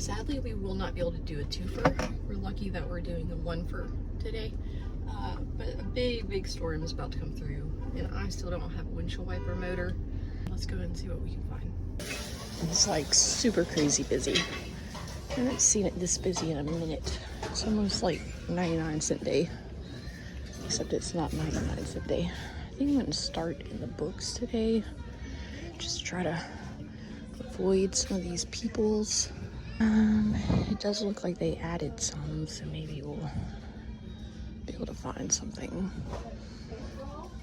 Sadly, we will not be able to do a twofer. We're lucky that we're doing the one for today. But a big storm is about to come through, and I still don't have a windshield wiper motor. Let's go ahead and see what we can find. It's like super crazy busy. I haven't seen it this busy in a minute. It's almost like 99-cent day, except it's not 99-cent day. I think I'm gonna start in the books today. Just try to avoid some of these peoples. It does look like they added some, so maybe we'll be able to find something.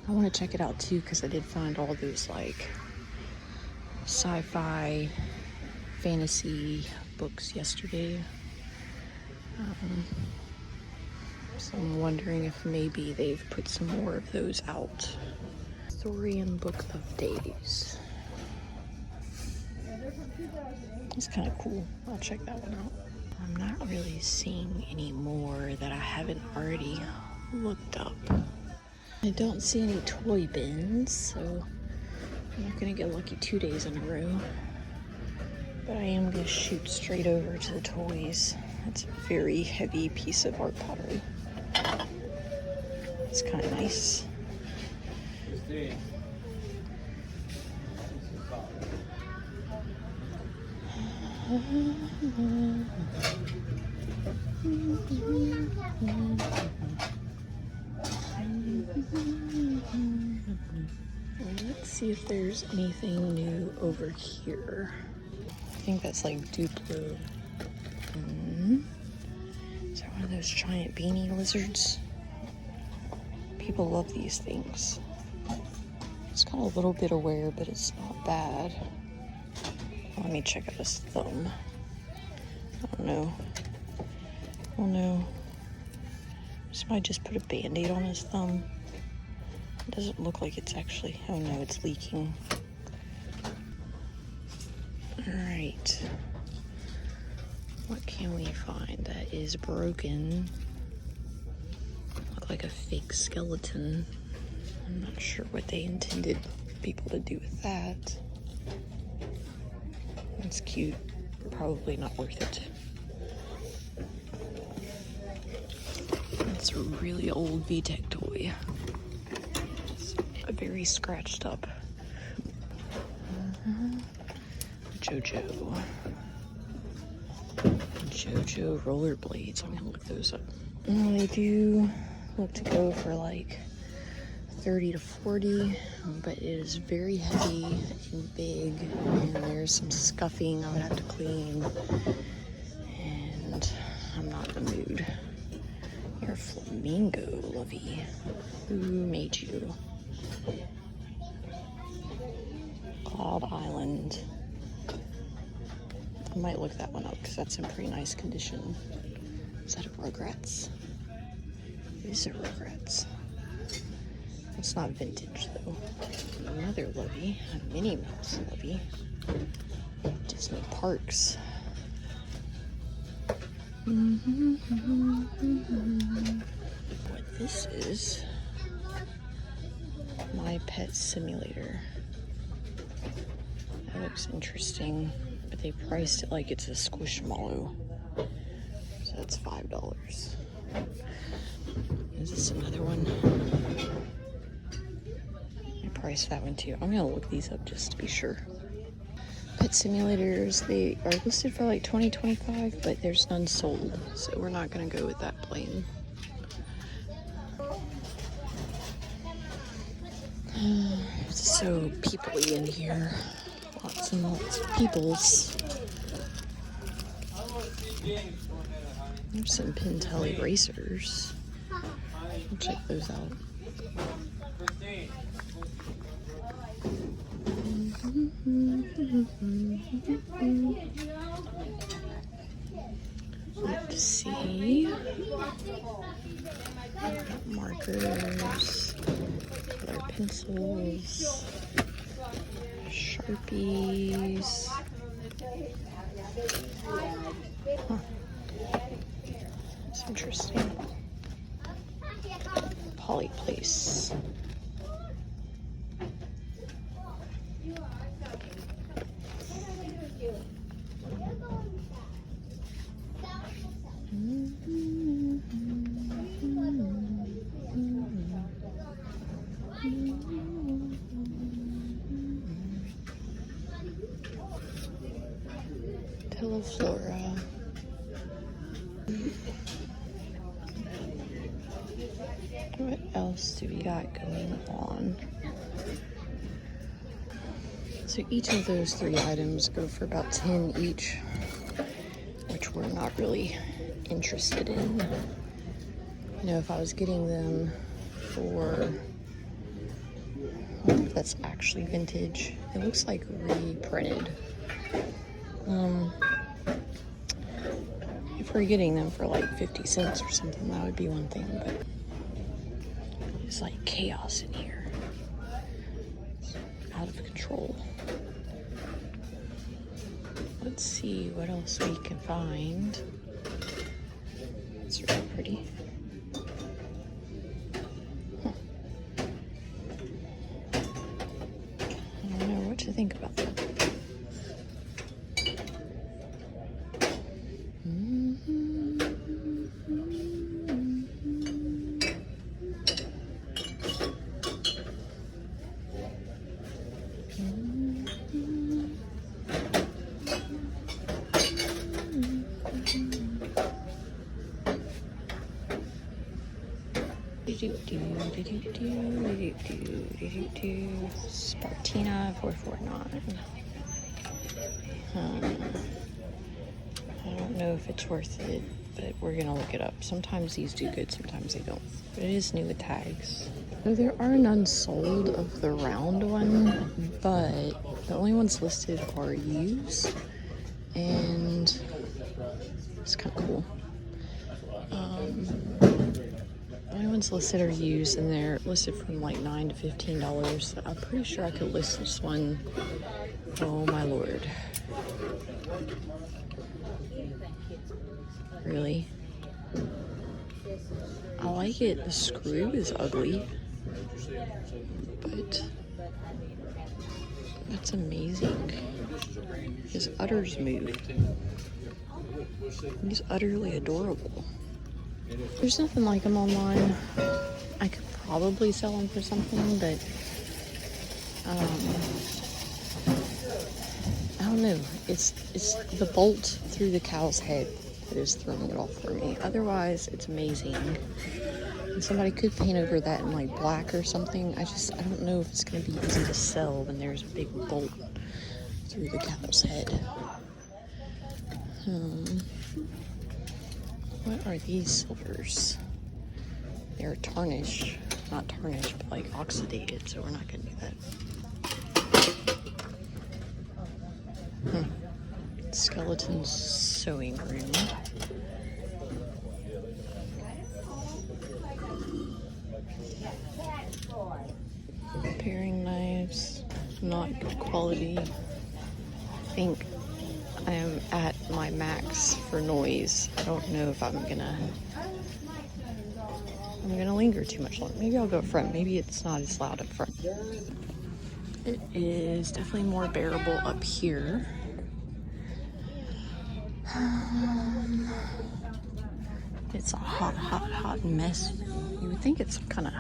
I want to check it out too, because I did find all those like sci-fi fantasy books yesterday. So I'm wondering if maybe they've put some more of those out. Thorian Book of Days. It's kind of cool. I'll check that one out. I'm not really seeing any more that I haven't already looked up. I don't see any toy bins, so I'm not gonna get lucky 2 days in a row. But I am gonna shoot straight over to the toys. That's a very heavy piece of art pottery. It's kind of nice. Let's see if there's anything new over here. I think that's like Duplo. Is that one of those giant beanie lizards? People love these things. It's got a little bit of wear, but it's not bad. Let me check out his thumb. Oh no. Oh no. Somebody just put a band-aid on his thumb. It doesn't look like it's actually, oh no, it's leaking. Alright. What can we find that is broken? Look like a fake skeleton. I'm not sure what they intended people to do with that. It's cute. Probably not worth it. It's a really old VTech toy. It's very scratched up. JoJo rollerblades. I'm gonna look those up. They do look to go for like 30 to 40, but it is very heavy and big, and there's some scuffing I would have to clean, and I'm not in the mood. You're a flamingo, Lovey. Who made you? Cloud Island. I might look that one up because that's in pretty nice condition. Is that a Rugrats? It is a Rugrats. It's not vintage though. Another Lovey, a Minnie Mouse Lovey. Disney Parks. What this is? My Pet Simulator. That looks interesting, but they priced it like it's a Squishmallow. So that's $5. Is this another one? I priced that one too. I'm gonna look these up just to be sure. Pet simulators, they are listed for like $20-25, but there's none sold, so we're not gonna go with that plane. It's so people-y in here. Lots and lots of peoples. There's some Pentel erasers. I'll check those out. Let's see. Markers, color pencils, Sharpies. Huh. That's interesting. Polyplace. Flora. What else do we got going on? So each of those 3 items go for about 10 each, which we're not really interested in. You know, if I was getting them for, I wonder if that's actually vintage. It looks like reprinted. If we're getting them for like 50 cents or something, that would be one thing, but it's like chaos in here. It's out of control. Let's see what else we can find. It's really pretty. Huh. I don't know what to think about that. Spartina 449. I don't know if it's worth it, but we're gonna look it up. Sometimes these do good, sometimes they don't. But it is new with tags. So there are none sold of the round one, but the only ones listed are used, and it's kind of cool. The only ones listed are used, and they're listed from like $9 to $15. I'm pretty sure I could list this one. Oh my lord. Really? I like it. The screw is ugly, but that's amazing. His udders move. He's utterly adorable. There's nothing like them online. I could probably sell them for something, but I don't know. It's the bolt through the cow's head that is throwing it off for me. Otherwise, it's amazing. And somebody could paint over that in like black or something. I don't know if it's gonna be easy to sell when there's a big bolt through the cow's head. What are these silvers? They're tarnished. Not tarnished, but like oxidated, so we're not gonna do that. Skeleton sewing room. Paring knives, not good quality. I think I am at my max for noise. I don't know if I'm gonna linger too much longer. Maybe I'll go up front. Maybe it's not as loud up front. It is definitely more bearable up here. It's a hot mess. You would think it's some kind of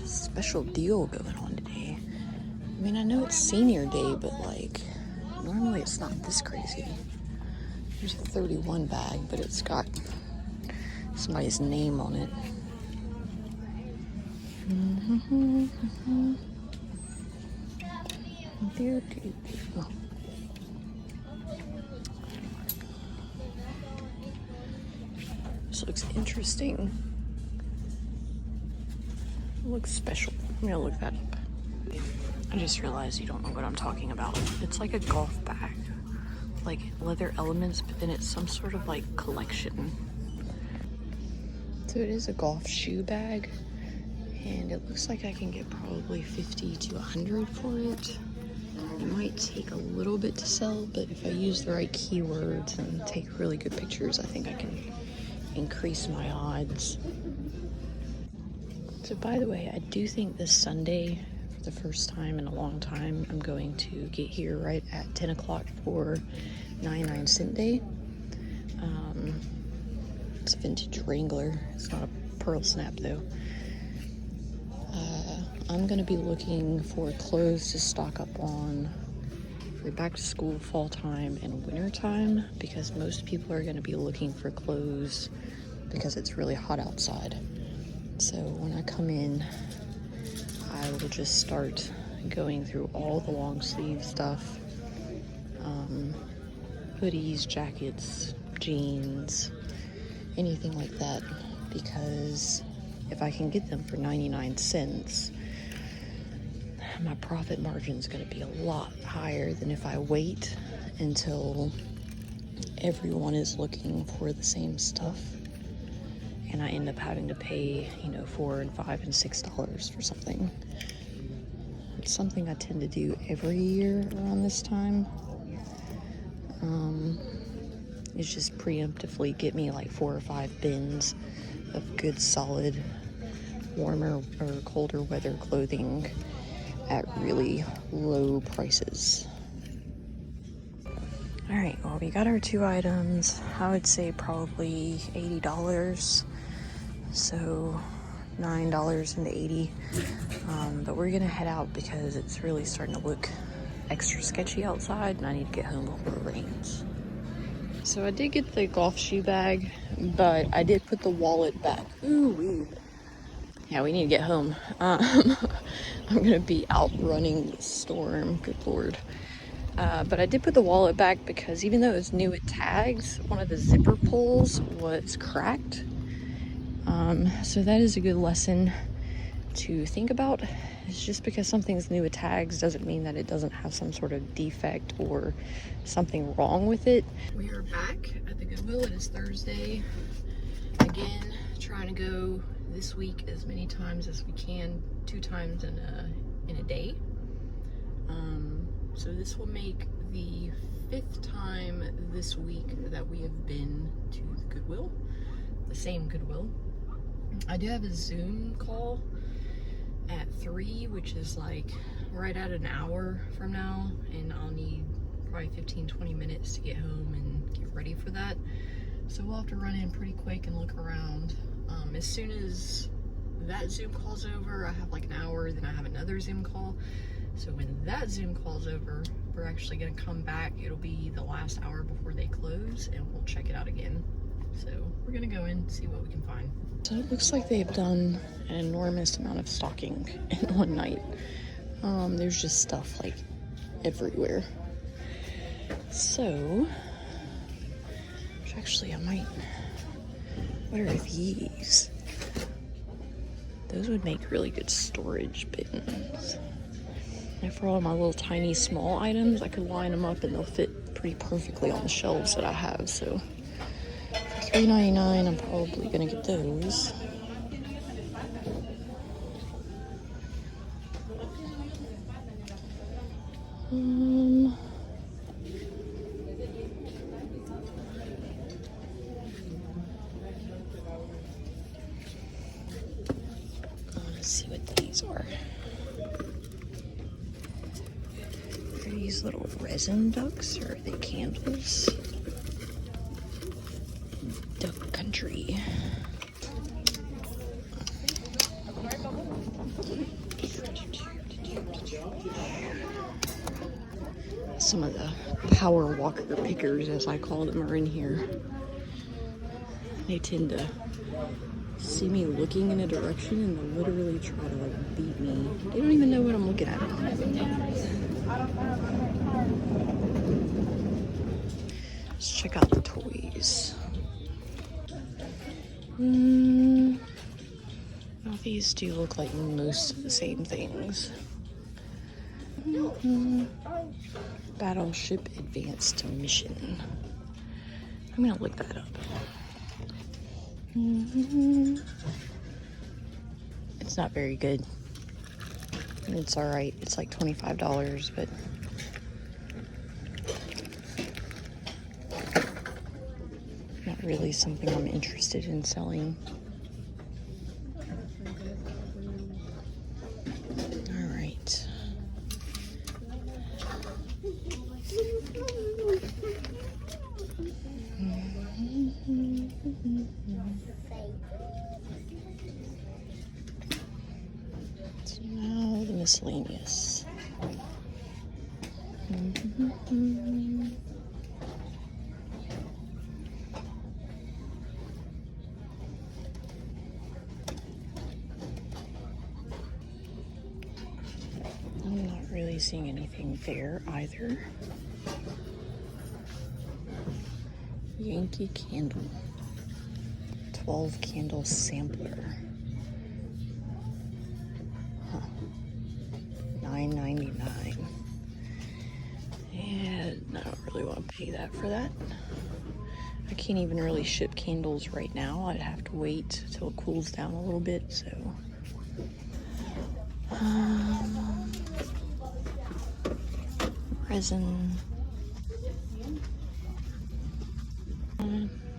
special deal going on today. I mean, I know it's senior day, but like, normally it's not this crazy. There's a 31 bag, but it's got somebody's name on it. This looks interesting. It looks special. I'm gonna look that up. I just realized you don't know what I'm talking about. It's like a golf bag, like leather elements, but then it's some sort of like collection. So it is a golf shoe bag, and it looks like I can get probably 50 to 100 for it. It might take a little bit to sell, but if I use the right keywords and take really good pictures, I think I can increase my odds. So by the way, I do think this Sunday, for the first time in a long time, I'm going to get here right at 10 o'clock for 99-cent day. It's a vintage Wrangler. It's not a pearl snap though. I'm gonna be looking for clothes to stock up on for back to school, fall time, and winter time, because most people are going to be looking for clothes because it's really hot outside. So when I come in, I will just start going through all the long sleeve stuff, hoodies, jackets, jeans, anything like that, because if I can get them for 99 cents, my profit margin is going to be a lot higher than if I wait until everyone is looking for the same stuff and I end up having to pay, you know, $4 and $5 and $6 for something. It's something I tend to do every year around this time. It's just preemptively get me like 4 or 5 bins of good solid warmer or colder weather clothing at really low prices. All right, well, we got our 2 items. I would say probably $80, so $9.80. But we're gonna head out because it's really starting to look extra sketchy outside and I need to get home before it rains. So I did get the golf shoe bag, but I did put the wallet back. Ooh, yeah, we need to get home. I'm gonna be out running the storm, good Lord. But I did put the wallet back because even though it was new with tags, one of the zipper pulls was cracked. So that is a good lesson to think about. It's just because something's new with tags doesn't mean that it doesn't have some sort of defect or something wrong with it. We are back at the Goodwill. It is Thursday. Again, trying to go this week as many times as we can, 2 times in a day. So this will make the 5th time this week that we have been to the Goodwill, the same Goodwill. I do have a Zoom call at 3, which is like right at an hour from now, and I'll need probably 15-20 minutes to get home and get ready for that. So we'll have to run in pretty quick and look around. As soon as that Zoom call's over, I have like an hour, then I have another Zoom call. So when that Zoom call's over, we're actually gonna come back. It'll be the last hour before they close and we'll check it out again. So we're gonna go in, see what we can find. So it looks like they've done an enormous amount of stocking in one night. There's just stuff like everywhere. So, which actually I might, what are these? Those would make really good storage bins. And for all my little tiny small items, I could line them up and they'll fit pretty perfectly on the shelves that I have. So for $3.99, I'm probably gonna get those. Let's see what these are. Are these little resin ducks or are they candles? Duck Country. Some of the power walker pickers, as I call them, are in here. They tend to see me looking in a direction and they'll literally try to like beat me. They don't even know what I'm looking at. Let's check out the toys. Well, these do look like most of the same things. Battleship Advanced Mission. I'm gonna look that up. It's not very good. It's alright. It's like $25, but not really something I'm interested in selling. Alright. So now the miscellaneous. I'm not really seeing anything there either. Yankee Candle. 12 candle sampler. Huh. $9.99. And I don't really want to pay that for that. I can't even really ship candles right now. I'd have to wait till it cools down a little bit, so. Resin.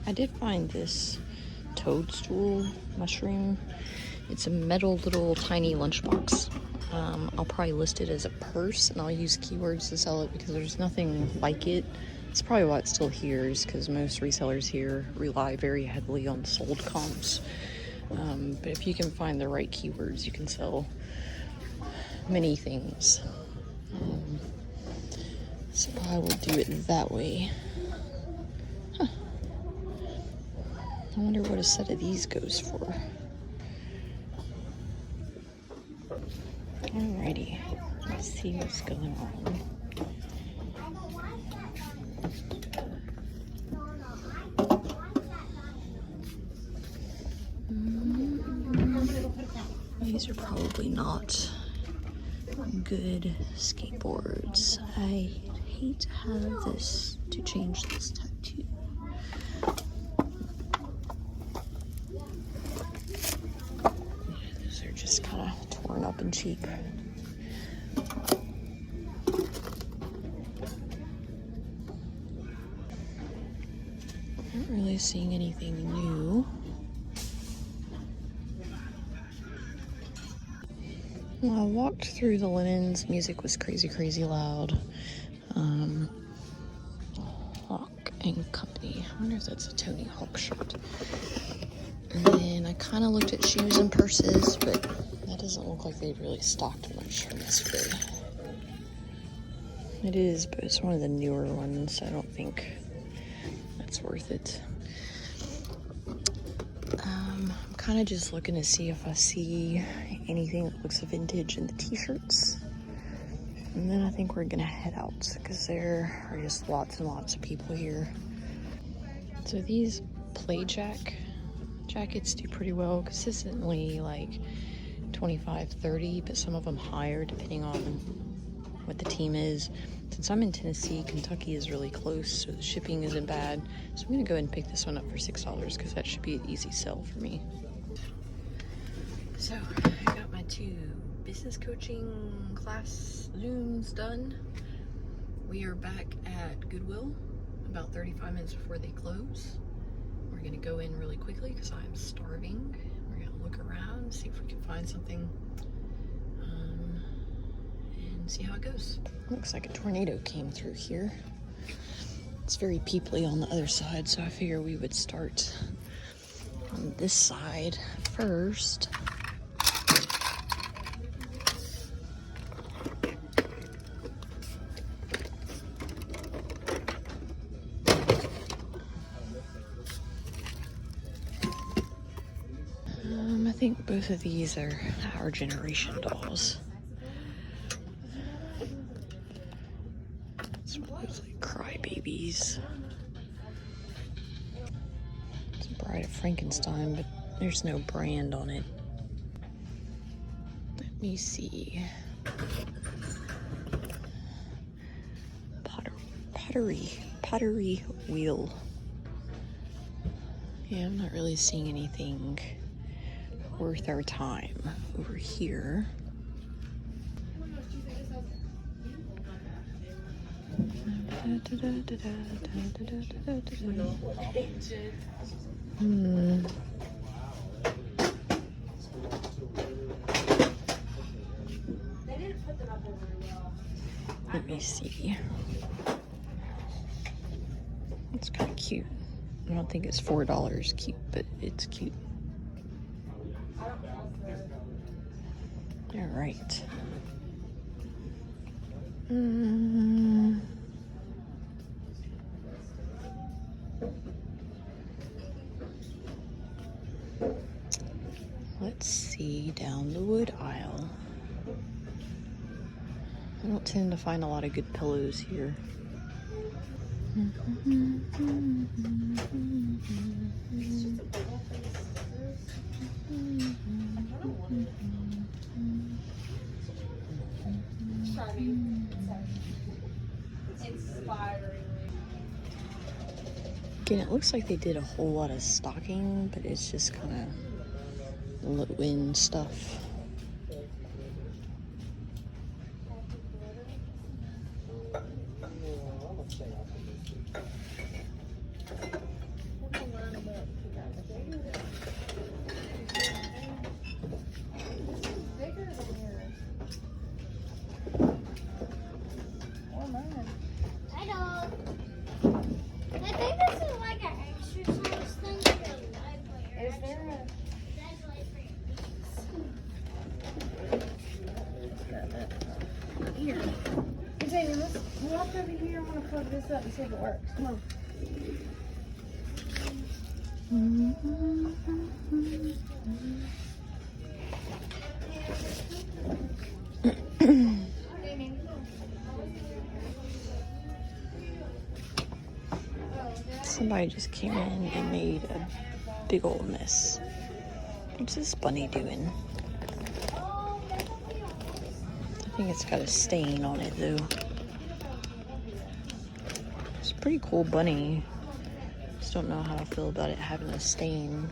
I did find this toadstool mushroom. It's a metal little tiny lunchbox. I'll probably list it as a purse, and I'll use keywords to sell it because there's nothing like it. It's probably why it's still here, is because most resellers here rely very heavily on sold comps. But if you can find the right keywords, you can sell many things. So I will do it that way. Huh. I wonder what a set of these goes for. Alrighty, let's see what's going on. These are probably not good skateboards. I hate to have this to change this tattoo. Those are just kind of torn up and cheap. Not really seeing anything new. Well, I walked through the linens. Music was crazy, crazy loud. Hawk and Company. I wonder if that's a Tony Hawk shirt. And then I kind of looked at shoes and purses, but that doesn't look like they've really stocked much from yesterday. It is, but it's one of the newer ones. I don't think that's worth it. I'm kind of just looking to see if I see anything that looks vintage in the t-shirts. And then I think we're gonna head out because there are just lots and lots of people here. So these play jackets do pretty well consistently, like 25, 30, but some of them higher depending on what the team is. Since I'm in Tennessee, Kentucky is really close, so the shipping isn't bad. So I'm gonna go ahead and pick this one up for $6 because that should be an easy sell for me. So I got my 2 business coaching class Zooms done. We are back at Goodwill about 35 minutes before they close. We're gonna go in really quickly because I'm starving. We're gonna look around, see if we can find something, and see how it goes. Looks like a tornado came through here. It's very peoply on the other side, so I figure we would start on this side first. I think both of these are our generation dolls. This one looks like crybabies. It's Bride of Frankenstein, but there's no brand on it. Let me see. Pottery wheel. Yeah, I'm not really seeing anything worth our time over here. Let me see. It's kind of cute. I don't think it's $4 cute, but it's cute. All right. Let's see down the wood aisle. I don't tend to find a lot of good pillows here. Again, it looks like they did a whole lot of stocking, but it's just kind of low-end stuff. Here. Xavier, let's walk over here. I'm going to plug this up and see if it works. Come on. Somebody just came in and made a big old mess. What's this bunny doing? I think it's got a stain on it though. It's a pretty cool bunny. Just don't know how I feel about it having a stain.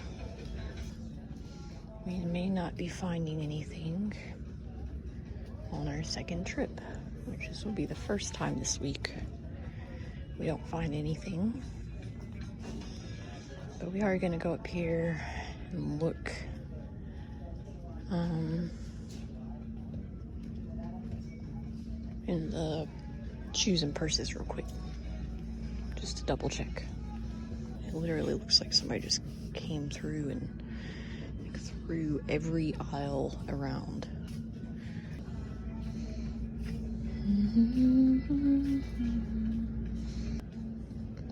We may not be finding anything on our second trip, which this will be the first time this week we don't find anything. But we are gonna go up here and look in the shoes and purses real quick, just to double check. It literally looks like somebody just came through and threw every aisle around.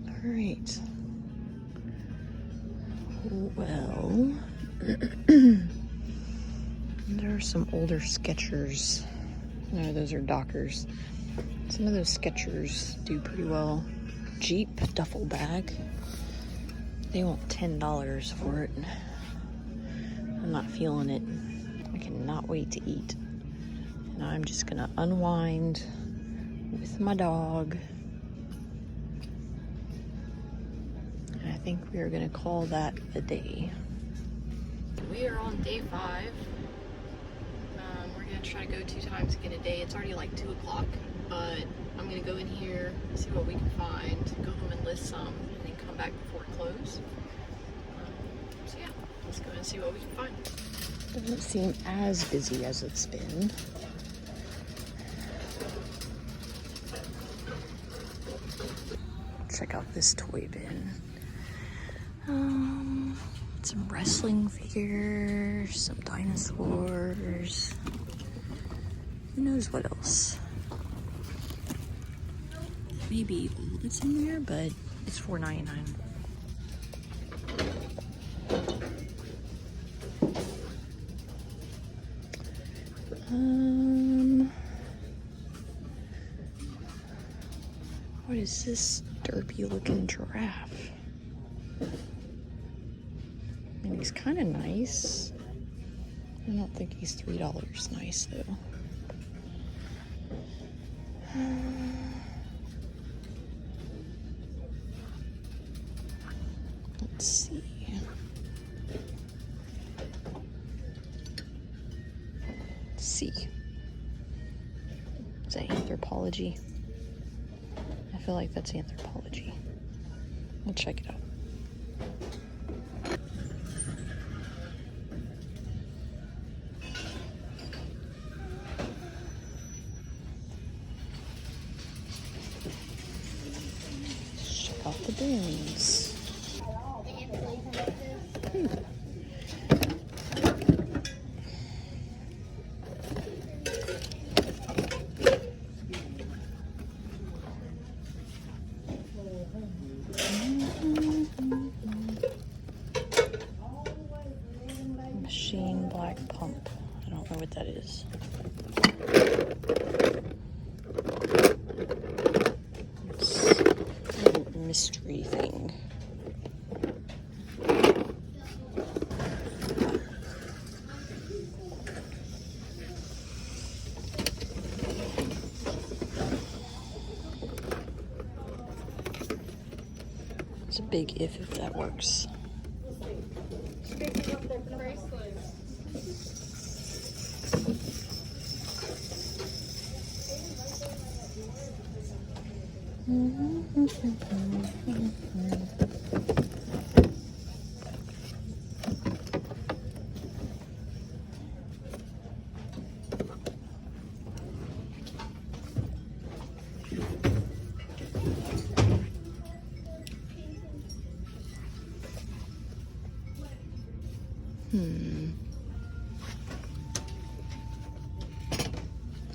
All right. Well, there are some older Skechers. No, those are Dockers. Some of those Skechers do pretty well. Jeep duffel bag. They want $10 for it. I'm not feeling it. I cannot wait to eat. And I'm just gonna unwind with my dog. And I think we are gonna call that a day. We are on day 5. We're gonna try to go 2 times and get a day. It's already like 2 o'clock, but I'm gonna go in here, see what we can find, go home and list some, and then come back before it closes. So yeah, let's go and see what we can find. Doesn't seem as busy as it's been. Check out this toy bin. Some wrestling figures, some dinosaurs. Who knows what else? Maybe it's in there, but it's $4.99. What is this derpy looking giraffe? I mean, he's kind of nice. I don't think he's $3 nice though. Let's see. C. Is that anthropology? I feel like that's anthropology. We'll check it out. Check out the bins. Sheen Black Pump. I don't know what that is. It's a little mystery thing. It's a big if that works. I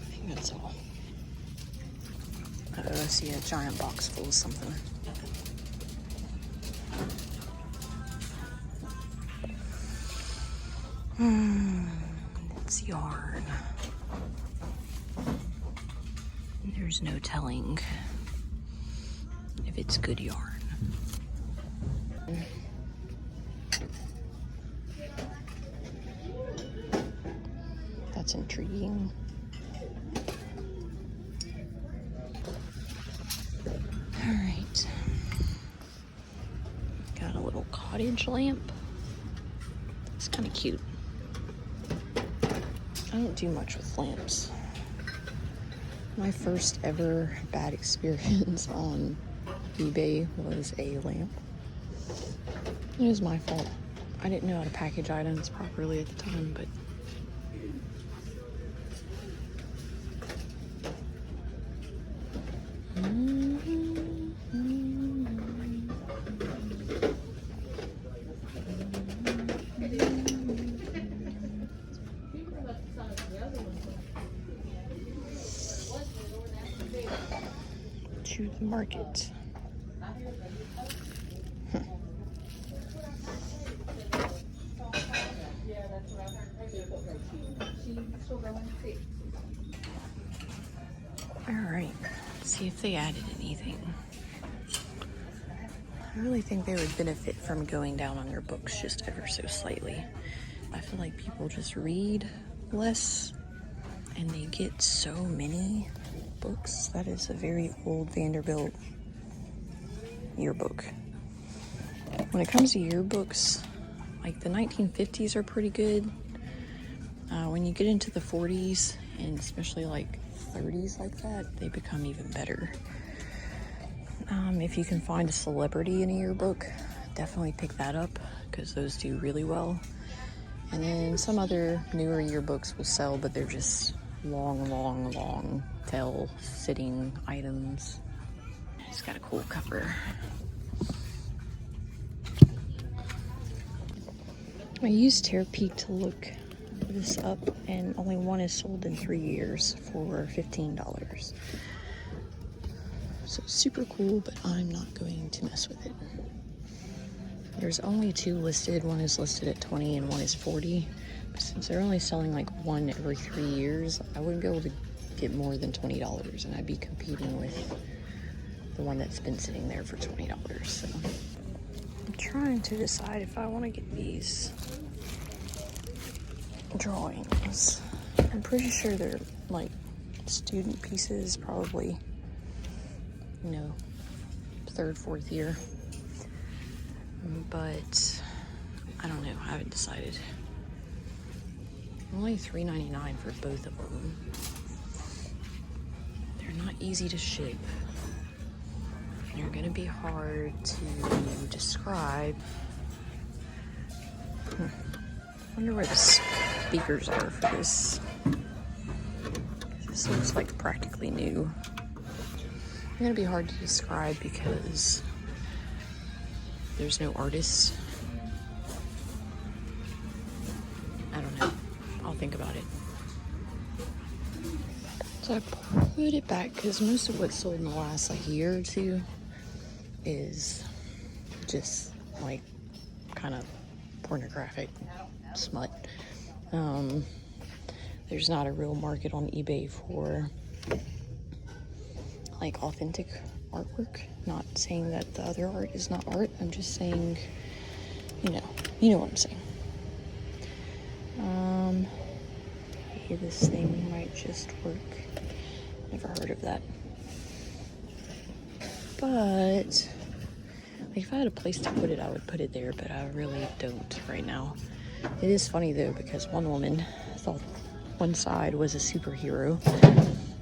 think that's all. I see a giant box full of something. It's yarn. There's no telling if it's good yarn. That's intriguing. All right. Got a little cottage lamp. It's kind of cute. I don't do much with lamps. My first ever bad experience on eBay was a lamp. It was my fault. I didn't know how to package items properly at the time, but to the market. All right, let's see if they added anything. I really think they would benefit from going down on their books just ever so slightly. I feel like people just read less and they get so many books. That is a very old Vanderbilt yearbook. When it comes to yearbooks, like the 1950s are pretty good. When you get into the 40s and especially like 30s like that, they become even better. If you can find a celebrity in a yearbook, definitely pick that up because those do really well. And then some other newer yearbooks will sell, but they're just long tail sitting items. It's got a cool cover. I used Terapeak to look this up, and only one is sold in 3 years for $15. So super cool, but I'm not going to mess with it. There's only 2 listed. One is listed at 20 and one is 40. But since they're only selling like one every 3 years, I wouldn't be able to get more than $20, and I'd be competing with the one that's been sitting there for $20. So I'm trying to decide if I want to get these drawings. I'm pretty sure they're like student pieces, probably, you know, 3rd, 4th year. But I don't know, I haven't decided. Only $3.99 for both of them. They're not easy to ship. They're gonna be hard to describe. Wonder where the speakers are for this. This looks like practically new. They're gonna be hard to describe because there's no artist. I don't know. I'll think about it. So I put it back because most of what's sold in the last like year or two is just like kind of pornographic smut. There's not a real market on eBay for like authentic artwork. Not saying that the other art is not art. I'm just saying, you know what I'm saying. Hey, this thing might just work. Never heard of that. But like, if I had a place to put it, I would put it there, but I really don't right now. It is funny though, because one woman thought one side was a superhero,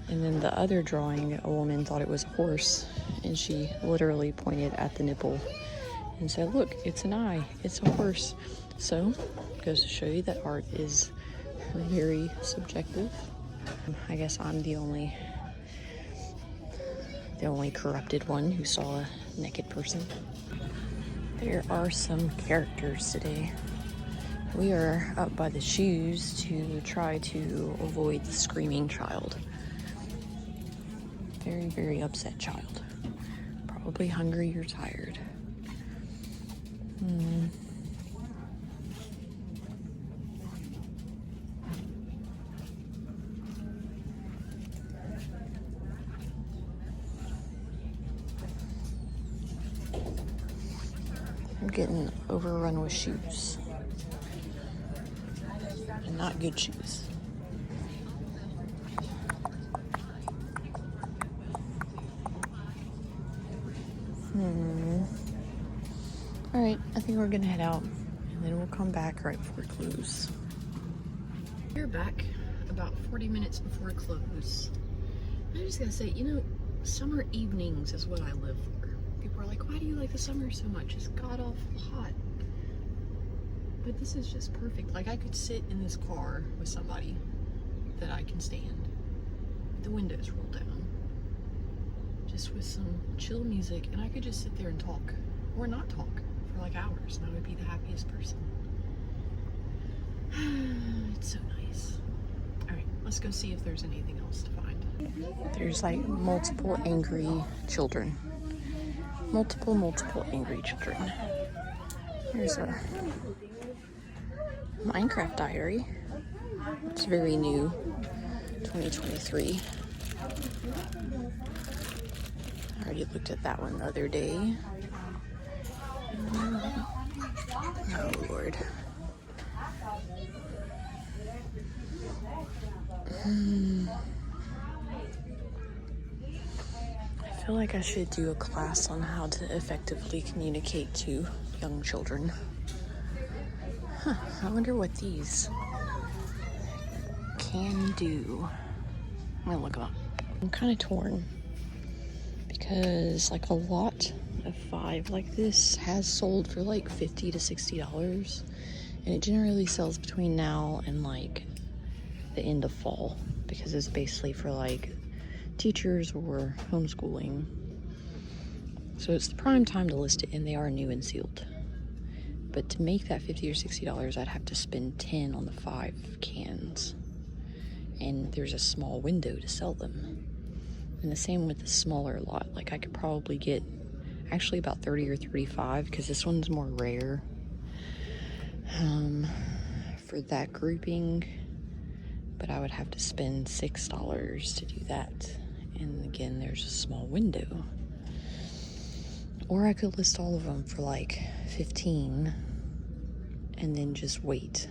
and then the other drawing, a woman thought it was a horse, and she literally pointed at the nipple and said, look, it's an eye, it's a horse. So it goes to show you that art is very subjective. I guess I'm the only corrupted one who saw a naked person. There are some characters today. We are up by the shoes to try to avoid the screaming child. Very, very upset child. Probably hungry or tired. I'm getting overrun with shoes. And not good shoes. Alright, I think we're gonna head out and then we'll come back right before close. We're back about 40 minutes before close. I just gotta say, summer evenings is what I live for. People are like, why do you like the summer so much? It's god awful hot. But this is just perfect. Like, I could sit in this car with somebody that I can stand. The windows roll down. Just with some chill music, and I could just sit there and talk. Or not talk for like hours, and I would be the happiest person. It's so nice. Alright, let's go see if there's anything else to find. There's like multiple angry children. Multiple angry children. There's a Minecraft diary. It's very new, 2023. I already looked at that one the other day. Oh Lord. I feel like I should do a class on how to effectively communicate to young children. I wonder what these can do. I'm gonna look them up. I'm kind of torn because like a lot of 5 like this has sold for like $50 to $60, and it generally sells between now and like the end of fall because it's basically for like teachers or homeschooling. So it's the prime time to list it, and they are new and sealed. But to make that $50 or $60, I'd have to spend 10 on the 5 cans. And there's a small window to sell them. And the same with the smaller lot. Like, I could probably get actually about 30 or 35 because this one's more rare. For that grouping. But I would have to spend $6 to do that. And again, there's a small window. Or I could list all of them for like 15 and then just wait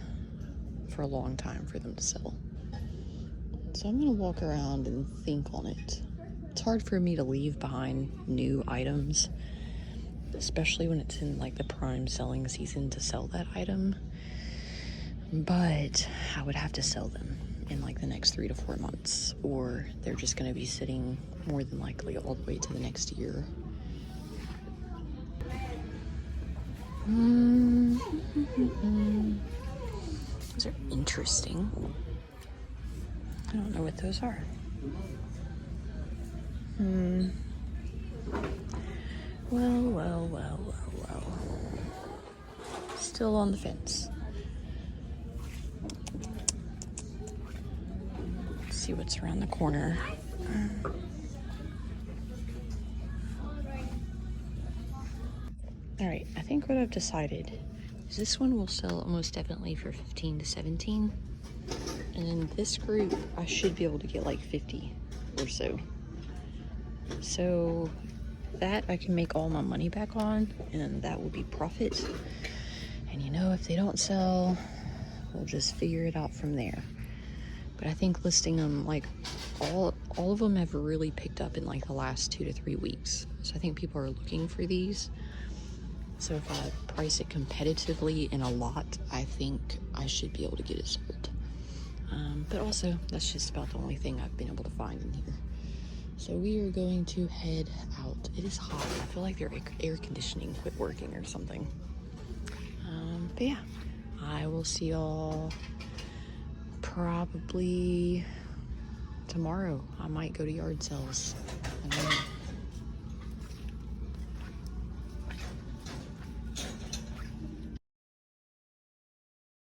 for a long time for them to sell. So I'm gonna walk around and think on it. It's hard for me to leave behind new items, especially when it's in like the prime selling season to sell that item. But I would have to sell them in like the next 3 to 4 months, or they're just gonna be sitting more than likely all the way to the next year. Those are interesting. I don't know what those are. Well. Still on the fence. Let's see what's around the corner. Alright, I think what I've decided This one will sell almost definitely for 15 to 17. And in this group, I should be able to get like 50 or so. So that I can make all my money back on, and that will be profit. And you know, if they don't sell, we'll just figure it out from there. But I think listing them, like all of them have really picked up in like the last 2 to 3 weeks. So I think people are looking for these. So if I price it competitively in a lot, I think I should be able to get it sold. But also, that's just about the only thing I've been able to find in here. So we are going to head out. It is hot. I feel like their air conditioning quit working or something. But yeah, I will see y'all probably tomorrow. I might go to yard sales. I don't know.